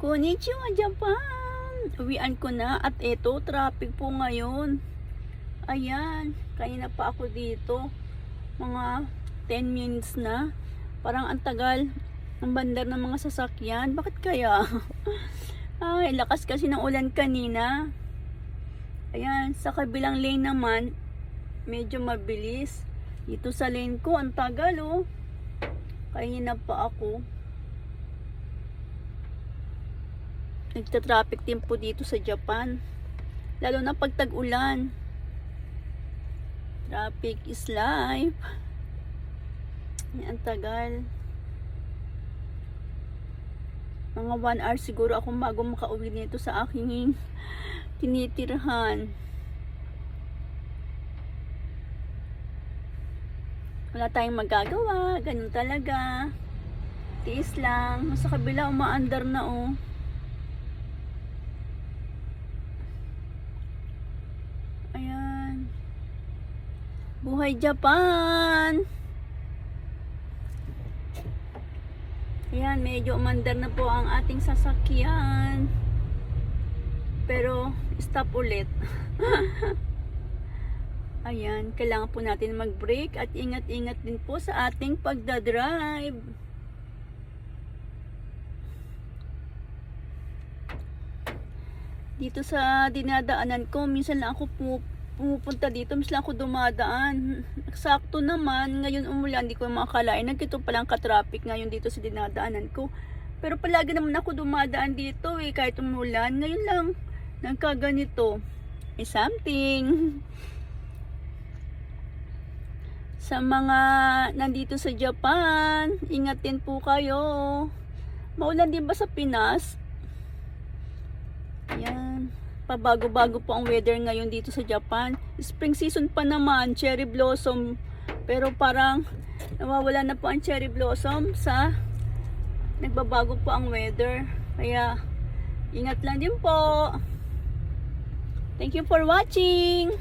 Konnichiwa, Japan! Uwian ko na at eto, traffic po ngayon. Ayan, kanina pa ako dito. Mga 10 minutes na. Parang ang tagal ng bandar ng mga sasakyan. Bakit kaya? Ay, lakas kasi ng ulan kanina. Ayan, sa kabilang lane naman, medyo mabilis. Dito sa lane ko, ang tagal oh. Kanina pa ako. Nagta-traffic din po dito sa Japan. Lalo na pag tag-ulan. Traffic is life. Ang tagal. Mga 1 hour siguro ako bago makauwi nito sa aking tinitirhan. Wala tayong magagawa. Ganun talaga. Tiis lang. Sa kabila umaandar na oh. Ayan. Buhay Japan! Ayan, medyo umandar na po ang ating sasakyan. Pero, stop ulit. Ayan, kailangan po natin mag-brake at ingat-ingat din po sa ating pagdadrive. Dito sa dinadaanan ko, minsan lang ako pumupunta dito, minsan lang ako dumadaan. Sakto naman, ngayon umulan, hindi ko makakalain. Nagkito palang ka-traffic ngayon dito sa dinadaanan ko. Pero palagi naman ako dumadaan dito kahit umulan. Ngayon lang, nagkaganito. Something. Sa mga nandito sa Japan, ingatin po kayo. Maulan din ba sa Pinas? Ayan, pabago-bago po ang weather ngayon dito sa Japan. Spring season pa naman, cherry blossom. Pero parang nawawala na po ang cherry blossom sa nagbabago po ang weather. Kaya ingat lang din po. Thank you for watching.